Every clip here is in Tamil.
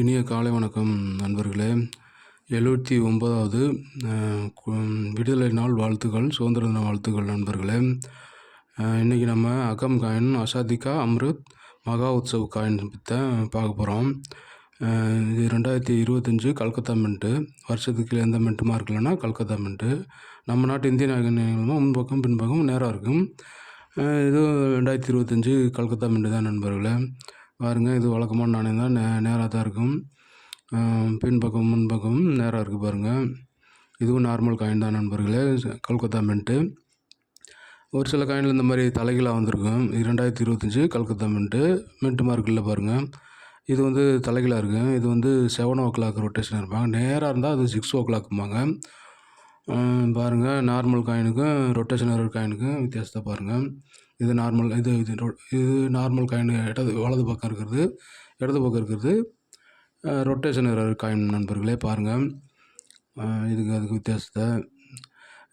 இனிய காலை வணக்கம் நண்பர்களே. 79வது விடுதலை நாள் வாழ்த்துக்கள், சுதந்திர தின வாழ்த்துக்கள் நண்பர்களே. இன்றைக்கி நம்ம அகம் காயின், ஆசாதிகா அம்ருத் மகா உற்சவ் காயின் பற்றி பார்க்க போகிறோம். இது 2025 கல்கத்தா மின்ட்டு. வருஷத்துக்கு எந்த மின்ட்டு மார்க் இல்லைன்னா கல்கத்தா மின்ட்டு. நம்ம நாட்டு இந்திய நாணயங்களும் முன்பக்கம் பின்பக்கம் நேராக இருக்கும். இது 2025 கல்கத்தா மின்ட்டு தான் நண்பர்களே. பாருங்கள், இது வழக்கமான நாணயம் தான், நேராக தான் இருக்கும். பின்பக்கம் முன்பக்கமும் நேராக இருக்குது பாருங்கள். இதுவும் நார்மல் காயின் தான் நண்பர்களே, கல்கத்தா மின்ட்டு. ஒரு சில காயினில் இந்த மாதிரி தலைகளாக வந்திருக்கும். 2025 கல்கத்தா மின்ட்டு மார்க் இல்லை பாருங்கள். இது வந்து தலைகளாக இருக்குது. இது 7 o'clock ரொட்டேஷன் இருப்பாங்க. நேராக இருந்தால் அது 6 o'clockம்பாங்க. பாருங்கள், நார்மல் காயினுக்கும் ரொட்டேஷன் எரர் காயினுக்கும் வித்தியாசத்தை பாருங்கள். இது நார்மல், இது நார்மல் காயின் வலது பக்கம் இருக்கிறது, இடது பக்கம் இருக்கிறது ரொட்டேஷன் எரர் காயின் நண்பர்களே. பாருங்கள், அதுக்கு வித்தியாசத்தை.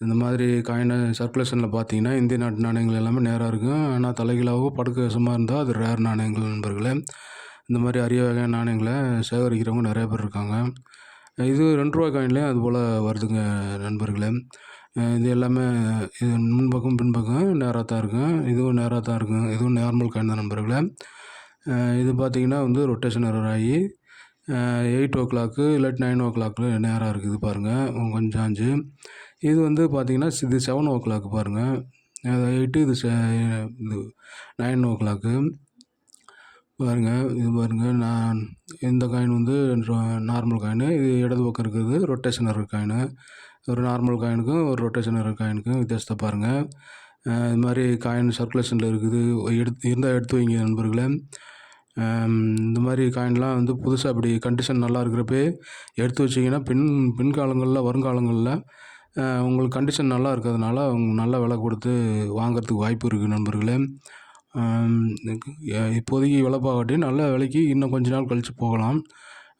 இந்த மாதிரி காயினை சர்க்குலேஷனில் பார்த்தீங்கன்னா இந்திய நாட்டு நாணயங்கள் எல்லாமே நேராக இருக்கும். ஆனால் தலைகளாகவோ படுக்க வசமாக இருந்தால் அது ரேர் நாணயங்கள் நண்பர்களே. இந்த மாதிரி அரிய வகையான நாணயங்களை சேகரிக்கிறவங்க நிறைய பேர் இருக்காங்க. இது 2 ரூபா காயின்லேயும் அதுபோல் வருதுங்க நண்பர்களே. இது எல்லாமே இது முன்பக்கம் பின்பக்கம் நேராக தான் இருக்கும். இதுவும் நேராக தான் இருக்கும். இதுவும் நார்மல் காயின் தான் நண்பர்களே. இது பார்த்திங்கன்னா ரொட்டேஷன் எரர் ஆகி 8 o'clock இல்லாட்டி 9 o'clock நேராக இருக்குது பாருங்கள், கொஞ்சம் ஆஞ்சு. இது பார்த்திங்கன்னா இது 7 o'clock பாருங்கள், 8 இது 9 o'clock பாருங்கள். இது பாருங்கள், இந்த காயின் நார்மல் காயின். இது இடது பக்கம் இருக்கிறது ரொட்டேஷன் எரர் காயின். ஒரு நார்மல் காயினுக்கும் ஒரு ரொட்டேஷன் எரர் காயினுக்கும் வித்தியாசத்தை பாருங்கள். இது மாதிரி காயின் சர்க்குலேஷனில் இருக்குது, இருந்தால் எடுத்து வைங்க நண்பர்களே. இந்த மாதிரி காயின்லாம் புதுசாக அப்படி கண்டிஷன் நல்லா இருக்கிறப்பே எடுத்து வச்சிங்கன்னா பின்காலங்களில் வருங்காலங்களில் உங்களுக்கு கண்டிஷன் நல்லா இருக்கிறதுனால நல்ல விலை கொடுத்து வாங்கிறதுக்கு வாய்ப்பு இருக்குது நண்பர்களே. இப்போதைக்கு விலை பார்க்காட்டி நல்ல விலைக்கு இன்னும் கொஞ்ச நாள் கழித்து போகலாம்.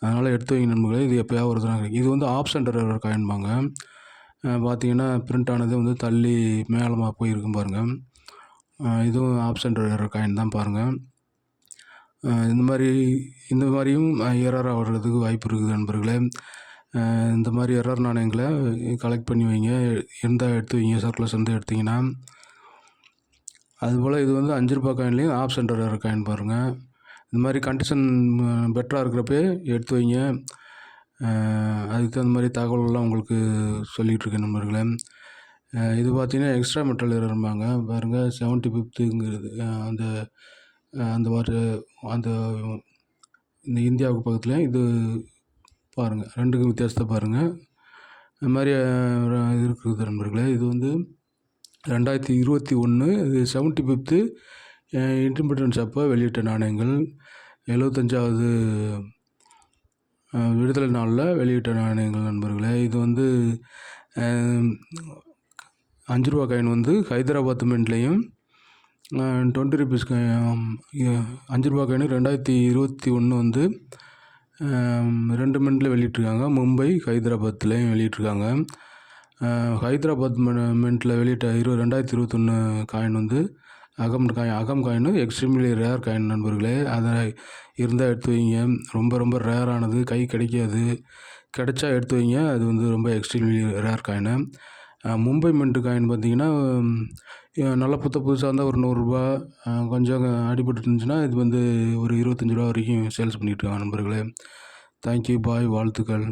அதனால் எடுத்து வைங்க நண்பர்களே. இது எப்போயாவது ஒரு தான் கிடைக்கும். இது ஆப்ஷன் எரர் காயின்பாங்க. பார்த்திங்கன்னா பிரிண்ட் ஆனது தள்ளி மேலமாக போயிருக்கும் பாருங்கள். இதுவும் ஆப்ஷன் எரர் காயின் தான் பாருங்கள். இந்த மாதிரியும் எரர் ஆகிறதுக்கு வாய்ப்பு இருக்குது நண்பர்களே. இந்த மாதிரி எரர் நாணயங்களை கலெக்ட் பண்ணி வைங்க, இருந்தால் எடுத்து வைங்க, சர்க்குலேஷன் எடுத்திங்கன்னா. அதுபோல் இது 5 ரூபா காயின்லேயும் ஆப்ஷன் எரர் காயின் பாருங்கள். இந்த மாதிரி கண்டிஷன் பெட்டராக இருக்கிறப்பே எடுத்து வைங்க. அதுக்கு தகுந்த மாதிரி தகவல்கள்லாம் உங்களுக்கு சொல்லிகிட்ருக்கேன் நண்பர்களே. இது பார்த்திங்கன்னா எக்ஸ்ட்ரா மெட்டல் எரர்ம்பாங்க பாருங்கள். 75ங்கிறது அந்த இந்த இந்தியாவுக்கு பக்கத்தில் இது பாருங்கள், 2க்கும் வித்தியாசத்தை பாருங்கள். இந்த மாதிரி இருக்குது நண்பர்களே. இது 2021 இது 75th இண்டிபெண்டன்ஸ் அப்போ வெளியிட்ட நாணயங்கள். 75வது விடுதலை நாளில் வெளியிட்ட நாணயங்கள் நண்பர்களே. இது 5 ரூபா காயின் ஹைதராபாத் மின்ட்லேயும் 20 rupees 5 ரூபா காயின் 2021 2 மின்ட்டில் வெளியிட்ருக்காங்க. மும்பை, ஹைதராபாத்லேயும் வெளியிட்ருக்காங்க. ஹைதராபாத் மின்ட்டில் வெளியிட்ட 2021 காயின் அகம் காயின் எக்ஸ்ட்ரீம்லி ரேர் காயின் நண்பர்களே. அதை இருந்தால் எடுத்து வைங்க. ரொம்ப ரேரானது, கை கிடைக்காது. கிடைச்சா எடுத்து வைங்க. அது ரொம்ப extremely rare coin. Mumbai mint coin பார்த்திங்கன்னா நல்லா புதுசாக இருந்தால் ஒரு 100 ரூபா, கொஞ்சம் அடிபட்டு இருந்துச்சுன்னா இது ஒரு 25 ரூபா வரைக்கும் சேல்ஸ் பண்ணிகிட்ருக்காங்க நண்பர்களே. தேங்க்யூ, பாய், வாழ்த்துக்கள்.